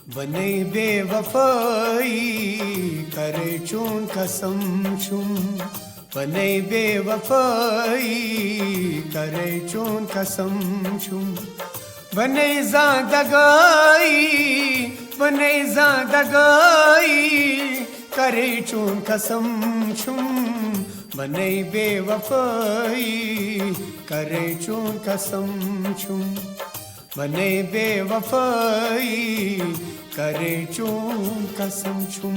बने बेवफाई करे चून कसम छुम बने बेवफाई करे चून कसम छुम बने ज़ादगाई करे चून कसम छुम बने बेवफाई करे चून कसम छुम बने बेवफाई करे चून कसम छुम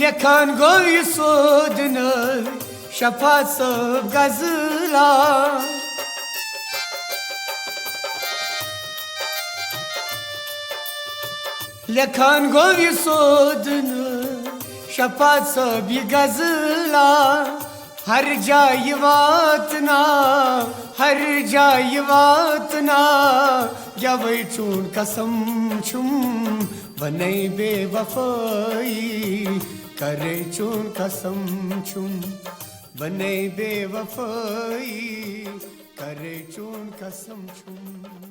लेखन गोई सोदन शफा सब गजला लेखन गोई सोदन शफा सब गजला हर जाय वातना जबै चून कसम छुम बने बेवफाई करे चून कसम छुम बने बेवफाई करे चून कसम छुम